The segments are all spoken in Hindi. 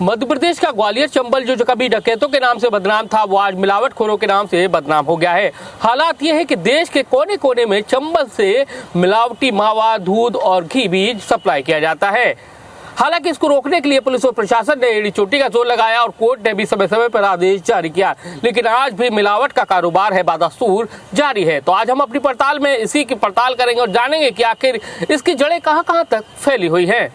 मध्य प्रदेश का ग्वालियर चंबल जो कभी डकैतों के नाम से बदनाम था, वो आज मिलावटखोरों के नाम से बदनाम हो गया है। हालात ये है कि देश के कोने कोने में चंबल से मिलावटी मावा, दूध और घी भी सप्लाई किया जाता है। हालांकि इसको रोकने के लिए पुलिस और प्रशासन ने एड़ी चोटी का जोर लगाया और कोर्ट ने भी समय समय पर आदेश जारी किया, लेकिन आज भी मिलावट का कारोबार है बादस्तूर जारी है। तो आज हम अपनी पड़ताल में इसी की पड़ताल करेंगे और जानेंगे कि आखिर इसकी जड़ें कहां-कहां तक फैली हुई हैं।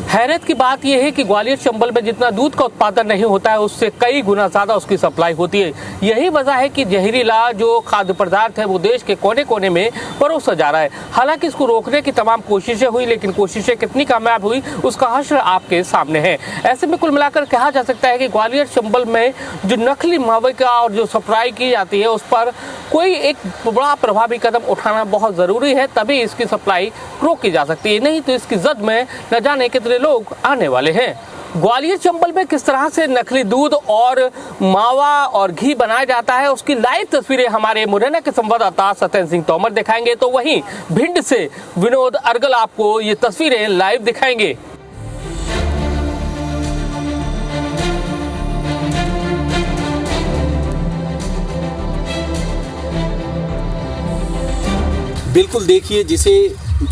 हैरत की बात यह है कि ग्वालियर चंबल में जितना दूध का उत्पादन नहीं होता है, उससे कई गुना ज्यादा उसकी सप्लाई होती है। यही वजह है कि जहरीला जो खाद्य पदार्थ है वो देश के कोने कोने में परोसा जा रहा है। हालांकि इसको रोकने की तमाम कोशिशें हुई, लेकिन कोशिशें कितनी कामयाब हुई उसका हश्र आपके सामने है। ऐसे में कुल मिलाकर कहा जा सकता है कि ग्वालियर चंबल में जो नकली मावे का और जो सप्लाई की जाती है, उस पर कोई एक बड़ा प्रभावी कदम उठाना बहुत जरूरी है, तभी इसकी सप्लाई रोकी जा सकती है। नहीं तो इसकी जद में न जाने कितने लोग आने वाले हैं। ग्वालियर चंबल में किस तरह से नकली दूध और मावा और घी बनाया जाता है, उसकी लाइव तस्वीरें हमारे मुरैना के संवाददाता सत्येंद्र सिंह तोमर दिखाएंगे, तो वहीं भिंड से विनोद अर्गल आपको ये तस्वीरें लाइव दिखाएंगे। बिल्कुल, देखिए, जिसे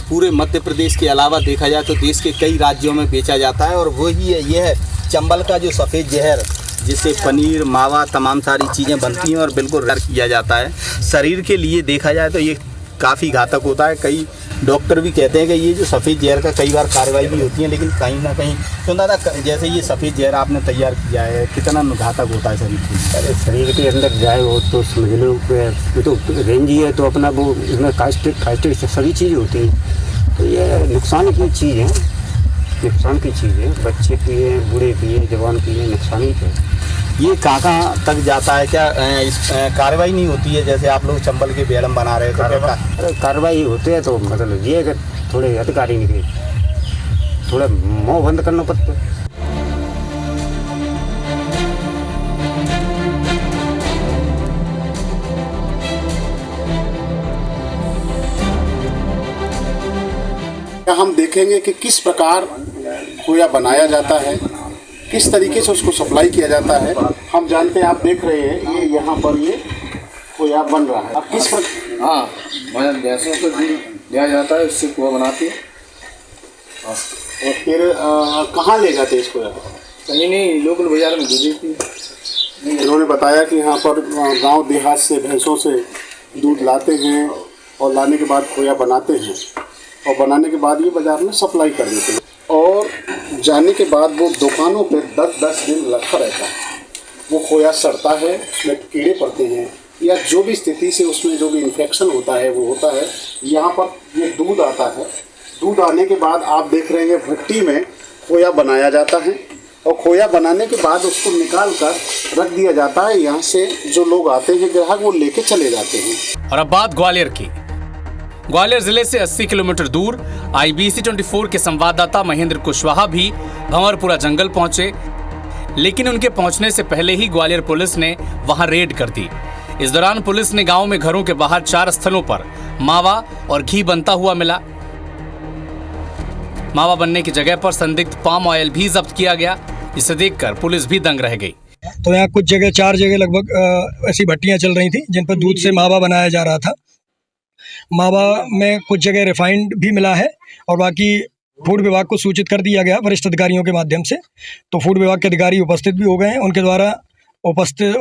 पूरे मध्य प्रदेश के अलावा देखा जाए तो देश के कई राज्यों में बेचा जाता है और वही है यह चंबल का जो सफ़ेद जहर, जिससे पनीर, मावा, तमाम सारी चीज़ें बनती हैं और बिल्कुल रख किया जाता है। शरीर के लिए देखा जाए तो ये काफ़ी घातक होता है। कई डॉक्टर भी कहते हैं कि ये जो सफ़ेद जहर का कई बार कार्रवाई भी होती है, लेकिन कहीं ना कहीं तो दादा, जैसे ये सफ़ेद जहर आपने तैयार किया है, कितना घातक होता है शरीर के? अरे शरीर के अंदर जाए वो तो समझ लो, तो रेंज ही है, तो अपना वो इसमें कास्टिक सभी चीज़ होती है, तो ये नुकसान की चीज़ है, नुकसान की चीज़ है। बच्चे पिए, बूढ़े पिए, जवान पिए, नुकसान ही है। ये कहाँ तक जाता है? क्या कार्रवाई नहीं होती है? जैसे आप लोग चंबल के बेड़म बना रहे हैं तो कार्रवाई होती है, तो मतलब ये कि थोड़े अधिकारी निकले, थोड़ा मुँह बंद करना पड़ता है। हम देखेंगे कि किस प्रकार खोया बनाया जाता है, किस तरीके से उसको सप्लाई किया जाता है। हम जानते हैं, आप देख रहे हैं, ये यहाँ पर ये खोया बन रहा है। अब किस प्रकार? हाँ, गैसों को दिया जाता है, उससे खोया बनाती है। और फिर कहाँ ले जाते हैं इसको? कहीं नहीं, लोकल बाजार में दूध देती है। इन्होंने बताया कि यहाँ पर गांव देहात से भैंसों से दूध लाते हैं और लाने के बाद खोया बनाते हैं और बनाने के बाद ये बाज़ार में सप्लाई कर देते हैं और जाने के बाद वो दुकानों पे 10-10 दिन रखा रहता है। वो खोया सड़ता है, उसमें कीड़े पड़ते हैं या जो भी स्थिति से उसमें जो भी इन्फेक्शन होता है वो होता है। यहाँ पर ये दूध आता है, दूध आने के बाद आप देख रहे हैं भट्टी में खोया बनाया जाता है और खोया बनाने के बाद उसको निकाल कर रख दिया जाता है। यहाँ से जो लोग आते हैं ग्राहक, वो लेके चले जाते हैं। और अब बात ग्वालियर की। ग्वालियर जिले से 80 किलोमीटर दूर IBC 24 के संवाददाता महेंद्र कुशवाहा भी भंवरपुरा जंगल पहुंचे, लेकिन उनके पहुंचने से पहले ही ग्वालियर पुलिस ने वहां रेड कर दी। इस दौरान पुलिस ने गांव में घरों के बाहर 4 स्थलों पर मावा और घी बनता हुआ मिला। मावा बनने की जगह पर संदिग्ध पाम ऑयल भी जब्त किया गया, जिसे देखकर पुलिस भी दंग रह गई। तो यहाँ कुछ जगह 4 जगह लगभग ऐसी भट्टियां चल रही थी जिन पर दूध से मावा बनाया जा रहा था। मावा में कुछ जगह रिफाइंड भी मिला है और बाकी फूड विभाग को सूचित कर दिया गया वरिष्ठ अधिकारियों के माध्यम से। तो फूड विभाग के अधिकारी उपस्थित भी हो गए हैं, उनके द्वारा उपस्थित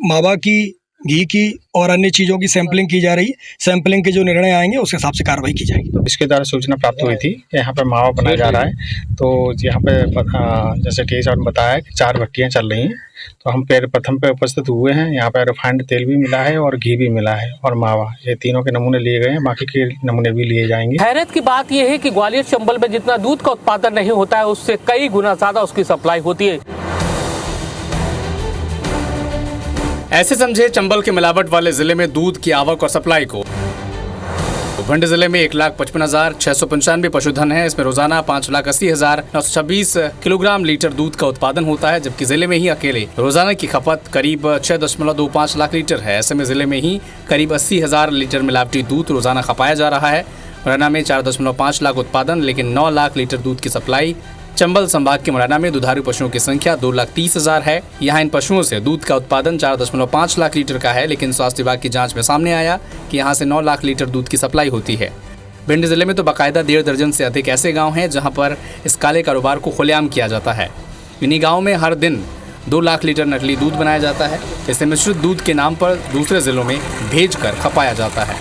मावा की, घी की और अन्य चीज़ों की सैंपलिंग की जा रही। सैंपलिंग के जो निर्णय आएंगे उसके हिसाब से कार्रवाई की जाएगी। इसके द्वारा सूचना प्राप्त हुई थी कि यहाँ पर मावा बनाया जा रहा है, तो यहाँ पे जैसे टी साहब ने बताया कि 4 भट्टियाँ चल रही हैं, तो हम प्रथम पे उपस्थित हुए हैं। यहाँ पर रिफाइंड तेल भी मिला है और घी भी मिला है और मावा, ये तीनों के नमूने लिए गए हैं, बाकी के नमूने भी लिए जाएंगे। हैरत की बात यह है कि ग्वालियर चंबल में जितना दूध का उत्पादन नहीं होता है, उससे कई गुना ज्यादा उसकी सप्लाई होती है। ऐसे समझे चंबल के मिलावट वाले जिले में दूध की आवक और सप्लाई को। भिंड जिले में 1,55,695 पशुधन है। इसमें रोजाना 5,80,926 किलोग्राम लीटर दूध का उत्पादन होता है, जबकि जिले में ही अकेले रोजाना की खपत करीब 6.25 लाख लीटर है। ऐसे में जिले में ही करीब 80,000 लीटर मिलावटी दूध रोजाना खपाया जा रहा है। मुरैना में 4.5 लाख उत्पादन, लेकिन 9 लाख लीटर दूध की सप्लाई। चंबल संभाग के मुरैना में दुधारू पशुओं की संख्या 2,30,000 है। यहाँ इन पशुओं से दूध का उत्पादन 4.5 लाख लीटर का है, लेकिन स्वास्थ्य विभाग की जांच में सामने आया कि यहाँ से 9 लाख लीटर दूध की सप्लाई होती है। भिंड जिले में तो बाकायदा 1.5 दर्जन से अधिक ऐसे गांव हैं जहां पर इस काले कारोबार को खुलेआम किया जाता है। इन्हीं गाँव में हर दिन 2 लाख लीटर नकली दूध बनाया जाता है। इसे मिश्रित दूध के नाम पर दूसरे जिलों में भेज कर खपाया जाता है।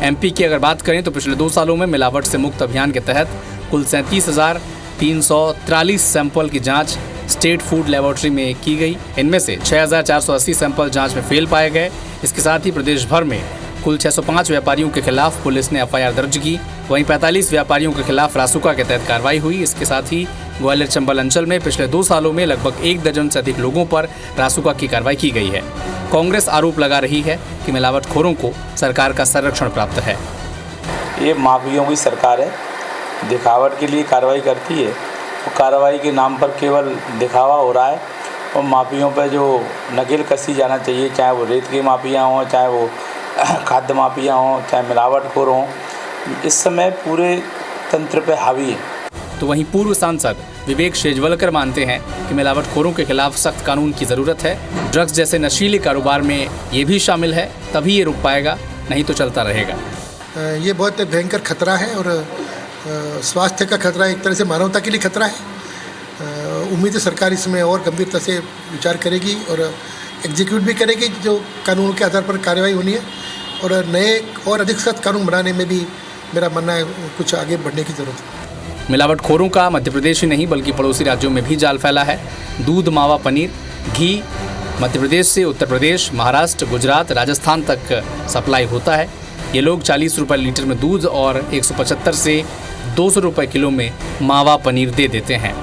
MP की अगर बात करें तो पिछले 2 सालों में मिलावट से मुक्त अभियान के तहत कुल 37,343 सैंपल की जांच स्टेट फूड लेबोरेटरी में की गई। इनमें से 6,480 सैंपल जांच में फेल पाए गए। इसके साथ ही प्रदेश भर में कुल 605 व्यापारियों के खिलाफ पुलिस ने FIR दर्ज की। वहीं 45 व्यापारियों के खिलाफ रासुका के तहत कार्रवाई हुई। इसके साथ ही ग्वालियर चंबल अंचल में पिछले 2 सालों में लगभग 1 दर्जन से अधिक लोगों पर रासुका की कार्रवाई की गई है। कांग्रेस आरोप लगा रही है कि मिलावटखोरों को सरकार का संरक्षण प्राप्त है। ये माफियों की सरकार है, दिखावट के लिए कार्रवाई करती है। तो कार्रवाई के नाम पर केवल दिखावा हो रहा है और माफियों पर जो नकेल कसी जाना चाहिए, चाहे वो रेत के माफिया हों, चाहे वो खाद्य माफिया हों, चाहे मिलावटखोर हों, इस समय पूरे तंत्र पे हावी है। तो वहीं पूर्व सांसद विवेक शेजवलकर मानते हैं कि मिलावटखोरों के खिलाफ सख्त कानून की ज़रूरत है। ड्रग्स जैसे नशीले कारोबार में ये भी शामिल है, तभी ये रुक पाएगा, नहीं तो चलता रहेगा। ये बहुत भयंकर खतरा है और स्वास्थ्य का खतरा है, एक तरह से मानवता के लिए खतरा है। उम्मीद है सरकार इसमें और गंभीरता से विचार करेगी और एग्जीक्यूट भी करेगी जो कानून के आधार पर कार्रवाई होनी है, और नए और अधिक सख्त कानून बनाने में भी मेरा मानना है कुछ आगे बढ़ने की ज़रूरत है। मिलावटखोरों का मध्य प्रदेश ही नहीं बल्कि पड़ोसी राज्यों में भी जाल फैला है। दूध, मावा, पनीर, घी मध्य प्रदेश से उत्तर प्रदेश, महाराष्ट्र, गुजरात, राजस्थान तक सप्लाई होता है। ये लोग 40 रुपये लीटर में दूध और 175 से 200 रुपये किलो में मावा पनीर दे देते हैं।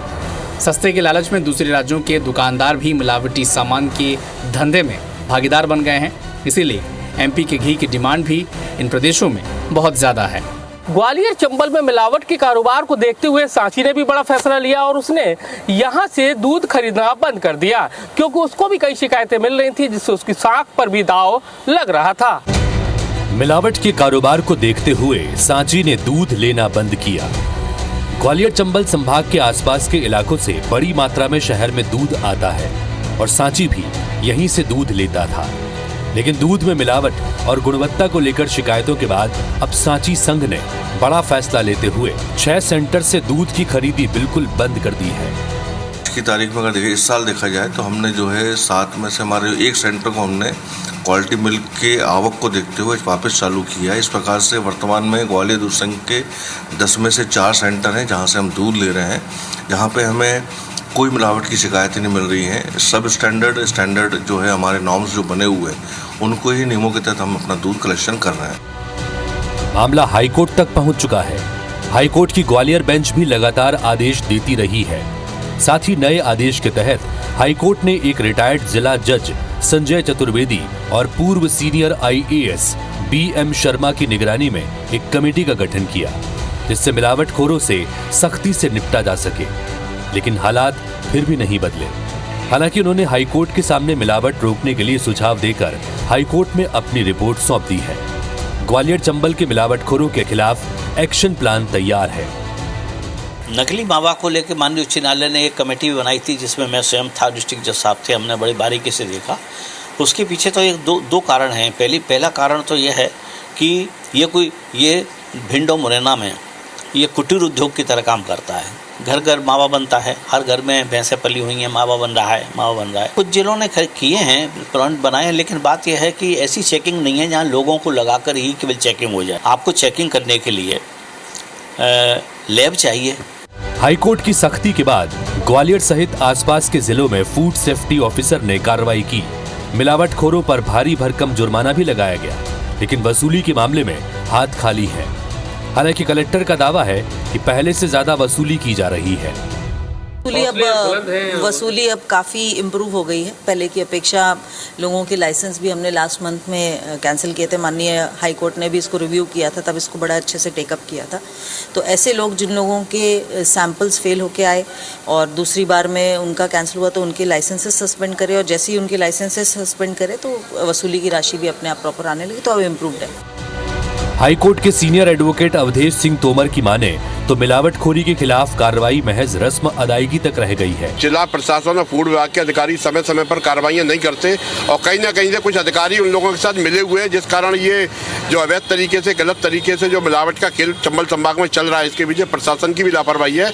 सस्ते के लालच में दूसरे राज्यों के दुकानदार भी मिलावटी सामान के धंधे में भागीदार बन गए हैं। इसीलिए MP के घी की डिमांड भी इन प्रदेशों में बहुत ज़्यादा है। ग्वालियर चंबल में मिलावट के कारोबार को देखते हुए सांची ने भी बड़ा फैसला लिया और उसने यहां से दूध खरीदना बंद कर दिया, क्योंकि उसको भी कई शिकायतें मिल रही थी, जिससे उसकी साख पर भी दाव लग रहा था। मिलावट के कारोबार को देखते हुए सांची ने दूध लेना बंद किया। ग्वालियर चंबल संभाग के आसपास के इलाकों से बड़ी मात्रा में शहर में दूध आता है और सांची भी यहीं से दूध लेता था, लेकिन दूध में मिलावट और गुणवत्ता को लेकर शिकायतों के बाद अब सांची संघ ने बड़ा फैसला लेते हुए 6 सेंटर से दूध की खरीदी बिल्कुल बंद कर दी है। की तारीख में अगर देखिए इस साल देखा जाए तो हमने जो है 7 में से हमारे 1 सेंटर को हमने क्वालिटी मिल्क के आवक को देखते हुए वापस चालू किया है। इस प्रकार से वर्तमान में ग्वालियर दूध संघ के 10 में से 4 सेंटर हैं जहां से हम दूध ले रहे हैं, जहां पे हमें कोई मिलावट की शिकायतें नहीं मिल रही हैं। सब स्टैंडर्ड जो है हमारे नॉर्म्स जो बने हुए हैं उनको ही नियमों के तहत हम अपना दूध कलेक्शन कर रहे हैं। मामला हाईकोर्ट तक पहुंच चुका है। हाईकोर्ट की ग्वालियर बेंच भी लगातार आदेश देती रही है। साथ ही नए आदेश के तहत हाईकोर्ट ने एक रिटायर्ड जिला जज संजय चतुर्वेदी और पूर्व सीनियर IAS BM शर्मा की निगरानी में एक कमेटी का गठन किया, जिससे मिलावटखोरों से सख्ती से निपटा जा सके। लेकिन हालात फिर भी नहीं बदले। हालांकि उन्होंने हाईकोर्ट के सामने मिलावट रोकने के लिए सुझाव देकर हाईकोर्ट में अपनी रिपोर्ट सौंप दी है। ग्वालियर चंबल के मिलावटखोरों के खिलाफ एक्शन प्लान तैयार है। नकली मावा को लेकर माननीय उच्च न्यायालय ने एक कमेटी बनाई थी, जिसमें मैं स्वयं था, डिस्ट्रिक्ट जज साहब थे। हमने बड़ी बारीकी से देखा। उसके पीछे तो एक दो कारण हैं। पहला कारण तो यह है कि ये भिंड और मुरैना में ये कुटीर उद्योग की तरह काम करता है। घर घर मावा बनता है, हर घर में भैंसें पली हुई हैं, मावा बन रहा है। कुछ जिलों ने किए हैं, प्लांट बनाए हैं, लेकिन बात यह है कि ऐसी चेकिंग नहीं है जहाँ लोगों को लगाकर ही केवल चेकिंग हो जाए। आपको चेकिंग करने के लिए लैब चाहिए। हाईकोर्ट की सख्ती के बाद ग्वालियर सहित आसपास के जिलों में फूड सेफ्टी ऑफिसर ने कार्रवाई की। मिलावटखोरों पर भारी भरकम जुर्माना भी लगाया गया, लेकिन वसूली के मामले में हाथ खाली है। हालांकि कलेक्टर का दावा है कि पहले से ज्यादा वसूली की जा रही है। वसूली अब काफ़ी इम्प्रूव हो गई है पहले की अपेक्षा। लोगों के लाइसेंस भी हमने लास्ट मंथ में कैंसिल किए थे, माननीय हाई कोर्ट ने भी इसको रिव्यू किया था, तब इसको बड़ा अच्छे से टेकअप किया था। तो ऐसे लोग जिन लोगों के सैंपल्स फेल होके आए और दूसरी बार में उनका कैंसिल हुआ तो उनके लाइसेंसेस सस्पेंड करे, और जैसे ही उनके लाइसेंसेस सस्पेंड करे तो वसूली की राशि भी अपने आप प्रॉपर आने लगी, तो अब इम्प्रूवड है। हाईकोर्ट के सीनियर एडवोकेट अवधेश सिंह तोमर की माने तो मिलावटखोरी के खिलाफ कार्रवाई महज रस्म अदायगी तक रह गई है। जिला प्रशासन और फूड विभाग के अधिकारी समय समय पर कार्रवाइयां नहीं करते और कहीं न कहीं से कुछ अधिकारी उन लोगों के साथ मिले हुए हैं, जिस कारण ये जो अवैध तरीके से, गलत तरीके से जो मिलावट का खेल चंबल संभाग में चल रहा है, इसके पीछे प्रशासन की भी लापरवाही है।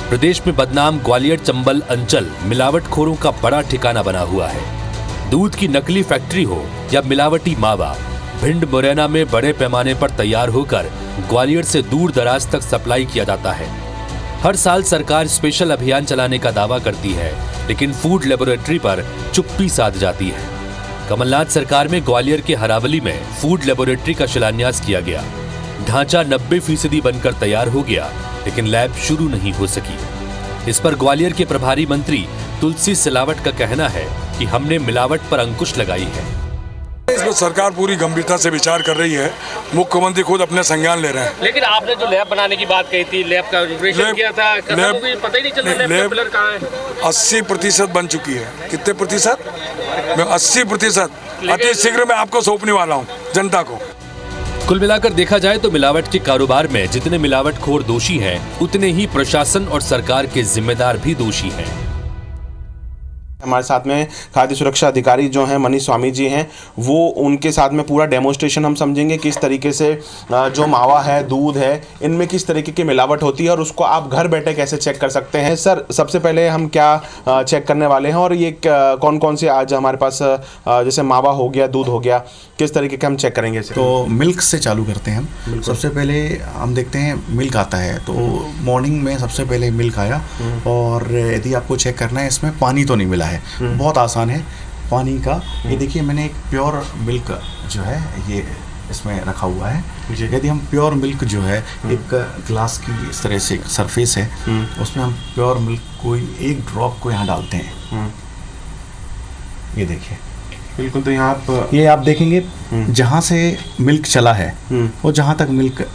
प्रदेश में बदनाम ग्वालियर चंबल अंचल मिलावटखोरों का बड़ा ठिकाना बना हुआ है। दूध की नकली फैक्ट्री हो या मिलावटी मावा, भिंड मुरैना में बड़े पैमाने पर तैयार होकर ग्वालियर से दूर दराज तक सप्लाई किया जाता है। हर साल सरकार स्पेशल अभियान चलाने का दावा करती है, लेकिन फूड लेबोरेटरी पर चुप्पी साध जाती है। कमलनाथ सरकार में ग्वालियर के हरावली में फूड लेबोरेटरी का शिलान्यास किया गया। ढांचा 90% बनकर तैयार हो गया, लेकिन लैब शुरू नहीं हो सकी। इस पर ग्वालियर के प्रभारी मंत्री तुलसी सिलावट का कहना है कि हमने मिलावट पर अंकुश लगाई है। इसमें सरकार पूरी गंभीरता से विचार कर रही है, मुख्यमंत्री खुद अपने संज्ञान ले रहे हैं। लेकिन आपने जो लैब बनाने की बात कही थी, लैब का ऑपरेशन किया था, पता ही नहीं चला लैब का पिलर कहाँ है। 80% बन चुकी है। कितने प्रतिशत? मैं 80% अति शीघ्र मैं आपको सौंपने वाला हूँ जनता को। कुल मिलाकर देखा जाए तो मिलावट के कारोबार में जितने मिलावटखोर दोषी हैं, उतने ही प्रशासन और सरकार के जिम्मेदार भी दोषी हैं। हमारे साथ में खाद्य सुरक्षा अधिकारी जो हैं मनीष स्वामी जी हैं, वो उनके साथ में पूरा डेमोन्स्ट्रेशन हम समझेंगे किस तरीके से जो मावा है, दूध है, इनमें किस तरीके की मिलावट होती है और उसको आप घर बैठे कैसे चेक कर सकते हैं। सर, सबसे पहले हम क्या चेक करने वाले हैं और ये कौन कौन से आज हमारे पास जैसे मावा हो गया, दूध हो गया, किस तरीके के हम चेक करेंगे? तो मिल्क से चालू करते हैं हम। सबसे पहले हम देखते हैं मिल्क आता है, तो मॉर्निंग में सबसे पहले मिल्क आया और यदि आपको चेक करना है इसमें पानी तो नहीं मिला है, बहुत आसान है पानी का। ये देखिए मैंने एक प्योर मिल्क जो है ये इसमें रखा हुआ है। यदि हम प्योर मिल्क जो है एक ग्लास की इस तरह से एक सरफेस है, उसमें हम प्योर मिल्क कोई एक ड्रॉप को यहाँ डालते हैं। ये देखिए बिल्कुल, तो यहाँ ये आप देखेंगे जहाँ से मिल्क चला है वो जहाँ तक मिल्क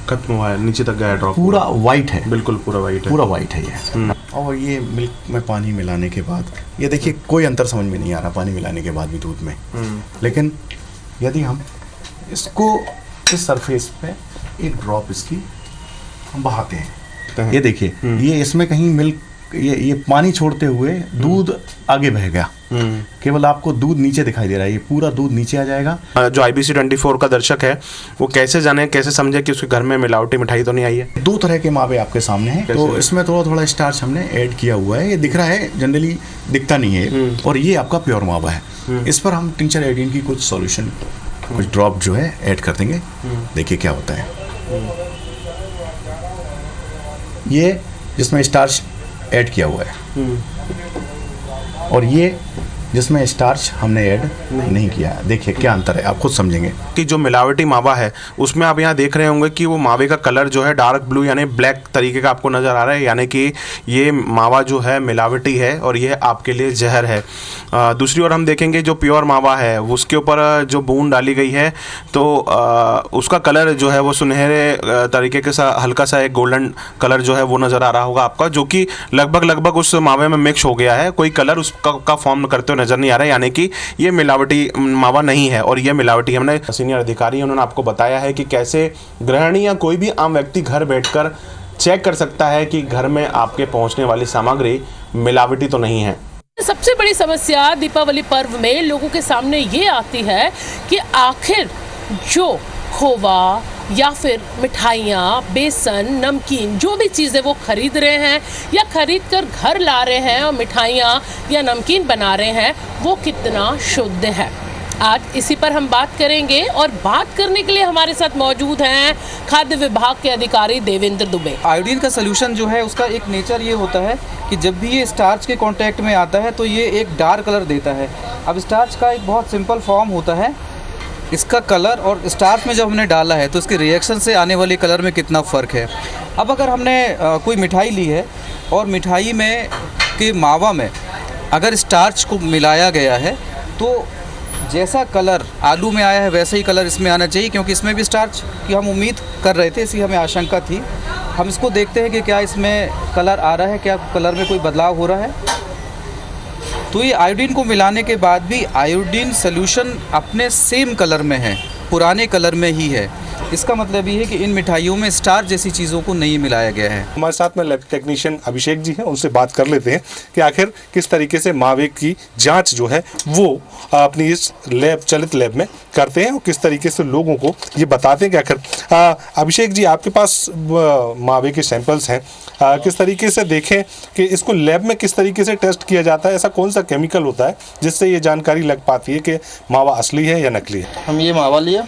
खत्म हुआ है, नीचे तक गया ड्रॉप, पूरा वाइट है। बिल्कुल पूरा वाइट है, पूरा वाइट है ये। और ये मिल्क में पानी मिलाने के बाद ये देखिए कोई अंतर समझ में नहीं आ रहा पानी मिलाने के बाद भी दूध में। लेकिन यदि हम इसको इस सरफेस पे एक ड्रॉप इसकी हम बहाते हैं, ये देखिए ये इसमें कहीं मिल्क ये पानी छोड़ते हुए दूध आगे बह गया, केवल आपको दूध नीचे दिखाई दे रहा है, ये पूरा दूध नीचे आ जाएगा। जो IBC 24 का दर्शक है वो कैसे जाने, कैसे समझे कि उसके घर में मिलावटी मिठाई तो नहीं आई है? 2 तरह के मावे आपके सामने हैं, तो इसमें थोड़ा थोड़ा स्टार्च हमने ऐड किया हुआ है, ये दिख रहा है, जनरली दिखता नहीं है। और ये आपका प्योर मावा है। इस पर हम टिंचर आयोडीन की कुछ सॉल्यूशन, कुछ ड्रॉप जो है ऐड कर देंगे, देखिए क्या होता है। ये जिसमें स्टार्च ऐड किया हुआ है और ये जिसमें स्टार्च हमने ऐड नहीं किया है, देखिए क्या अंतर है, आप खुद समझेंगे। कि जो मिलावटी मावा है उसमें आप यहाँ देख रहे होंगे कि वो मावे का कलर जो है डार्क ब्लू यानी ब्लैक तरीके का आपको नज़र आ रहा है, यानी कि ये मावा जो है मिलावटी है और ये आपके लिए जहर है। दूसरी ओर हम देखेंगे जो प्योर मावा है उसके ऊपर जो बूंद डाली गई है तो उसका कलर जो है वो सुनहरे तरीके के सा हल्का सा एक गोल्डन कलर जो है वो नज़र आ रहा होगा आपका, जो कि लगभग उस मावे में मिक्स हो गया है, कोई कलर उसका फॉर्म करते हुए नजर नहीं आ रहा है, यानी कि ये मिलावटी मावा नहीं है। और ये मिलावटी हमने सीनियर अधिकारी उन्होंने आपको बताया है कि कैसे गृहिणी या कोई भी आम व्यक्ति घर बैठकर चेक कर सकता है कि घर में आपके पहुंचने वाली सामग्री मिलावटी तो नहीं है। सबसे बड़ी समस्या दीपावली पर्व में लोगों के सामने ये आती है कि आखिर जो खोवा या फिर मिठाइयाँ, बेसन, नमकीन, जो भी चीज़ें वो खरीद रहे हैं या खरीद कर घर ला रहे हैं और मिठाइयाँ या नमकीन बना रहे हैं, वो कितना शुद्ध है। आज इसी पर हम बात करेंगे और बात करने के लिए हमारे साथ मौजूद हैं खाद्य विभाग के अधिकारी देवेंद्र दुबे। आयोडीन का सोल्यूशन जो है उसका एक नेचर ये होता है कि जब भी ये स्टार्च के कांटेक्ट में आता है तो ये एक डार्क कलर देता है। अब स्टार्च का एक बहुत सिंपल फॉर्म होता है, इसका कलर और स्टार्च में जब हमने डाला है तो इसके रिएक्शन से आने वाले कलर में कितना फ़र्क है। अब अगर हमने कोई मिठाई ली है और मिठाई में के मावा में अगर स्टार्च को मिलाया गया है तो जैसा कलर आलू में आया है वैसा ही कलर इसमें आना चाहिए, क्योंकि इसमें भी स्टार्च की हम उम्मीद कर रहे थे, इसी हमें आशंका थी। हम इसको देखते हैं कि क्या इसमें कलर आ रहा है, क्या कलर में कोई बदलाव हो रहा है। तो ये आयोडीन को मिलाने के बाद भी आयोडीन सोल्यूशन अपने सेम कलर में है, पुराने कलर में ही है। इसका मतलब ये है कि इन मिठाइयों में स्टार्च जैसी चीज़ों को नहीं मिलाया गया है। हमारे साथ में लैब टेक्नीशियन अभिषेक जी हैं, उनसे बात कर लेते हैं कि आखिर किस तरीके से मावे की जांच जो है वो अपनी इस चलित लैब में करते हैं और किस तरीके से लोगों को ये बताते हैं कि आखिर अभिषेक जी आपके पास मावे के सैंपल्स हैं, किस तरीके से देखें कि इसको लैब में किस तरीके से टेस्ट किया जाता है, ऐसा कौन सा केमिकल होता है जिससे ये जानकारी लग पाती है कि मावा असली है या नकली है। हम ये मावा लिया,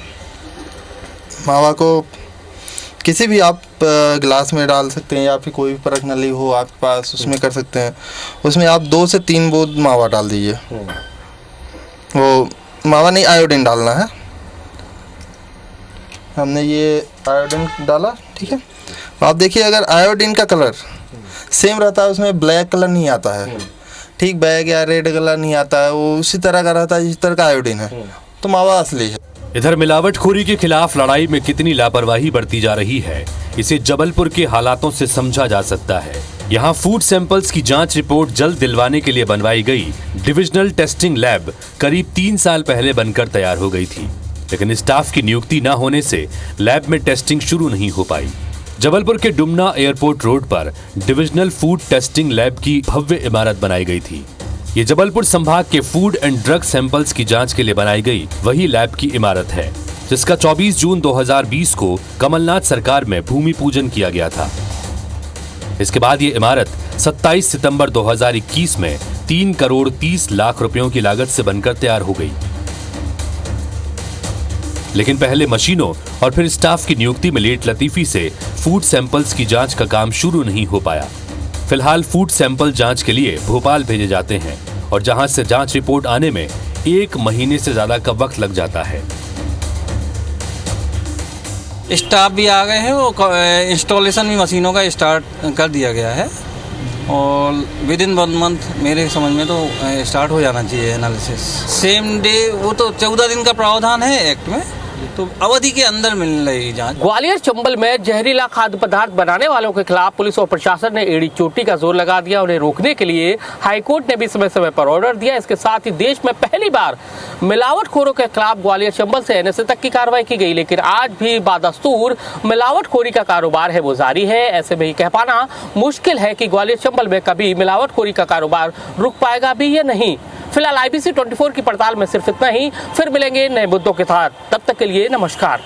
मावा को किसी भी आप गिलास में डाल सकते हैं या फिर कोई भी परख नली हो आपके पास उसमें कर सकते हैं। उसमें आप 2 से 3 बूंद मावा डाल दीजिए। वो मावा नहीं, आयोडीन डालना है। हमने ये आयोडीन डाला, ठीक है। आप देखिए अगर आयोडीन का कलर सेम रहता है, उसमें ब्लैक कलर नहीं आता है, ठीक, बैग या रेड कलर नहीं आता है, वो उसी तरह का रहता है जिस तरह का आयोडीन है, तो मावा असली है। इधर मिलावटखोरी के खिलाफ लड़ाई में कितनी लापरवाही बरती जा रही है, इसे जबलपुर के हालातों से समझा जा सकता है। यहाँ फूड सैंपल्स की जांच रिपोर्ट जल्द दिलवाने के लिए बनवाई गई डिविजनल टेस्टिंग लैब करीब 3 साल पहले बनकर तैयार हो गई थी, लेकिन स्टाफ की नियुक्ति न होने से लैब में टेस्टिंग शुरू नहीं हो पाई। जबलपुर के डुमना एयरपोर्ट रोड पर डिविजनल फूड टेस्टिंग लैब की भव्य इमारत बनाई गई थी। ये जबलपुर संभाग के फूड एंड ड्रग सैंपल्स की जांच के लिए बनाई गई वही लैब की इमारत है, जिसका 24 जून 2020 को कमलनाथ सरकार में भूमि पूजन किया गया था। इसके बाद ये इमारत 27 सितंबर 2021 में 3 करोड़ 30 लाख रुपयों की लागत से बनकर तैयार हो गई। लेकिन पहले मशीनों और फिर स्टाफ की नियुक्ति में लेट लतीफी से फूड सैंपल्स की जांच का काम शुरू नहीं हो पाया। फिलहाल फूड सैंपल जांच के लिए भोपाल भेजे जाते हैं और जहां से जांच रिपोर्ट आने में 1 महीने से ज्यादा का वक्त लग जाता है। स्टाफ भी आ गए हैं, वो इंस्टॉलेशन भी मशीनों का स्टार्ट कर दिया गया है और विद इन 1 मंथ मेरे समझ में तो स्टार्ट हो जाना चाहिए एनालिसिस। सेम डे, वो तो 14 दिन का प्रावधान है एक्ट में, तो अवधि के अंदर मिल रही जांच। ग्वालियर चंबल में जहरीला खाद्य पदार्थ बनाने वालों के खिलाफ पुलिस और प्रशासन ने एड़ी चोटी का जोर लगा दिया। उन्हें रोकने के लिए हाईकोर्ट ने भी समय समय पर ऑर्डर दिया। इसके साथ ही देश में पहली बार मिलावटखोरों के खिलाफ ग्वालियर चंबल से एनएसए तक की कार्रवाई की गई, लेकिन आज भी बादस्तूर मिलावटखोरी का कारोबार है वो जारी है। ऐसे में ही कह पाना मुश्किल है कि ग्वालियर चंबल में कभी मिलावटखोरी का कारोबार रुक पाएगा भी या नहीं। फिलहाल IBC 24 की पड़ताल में सिर्फ इतना ही। फिर मिलेंगे नए मुद्दों के साथ, तब तक के लिए नमस्कार।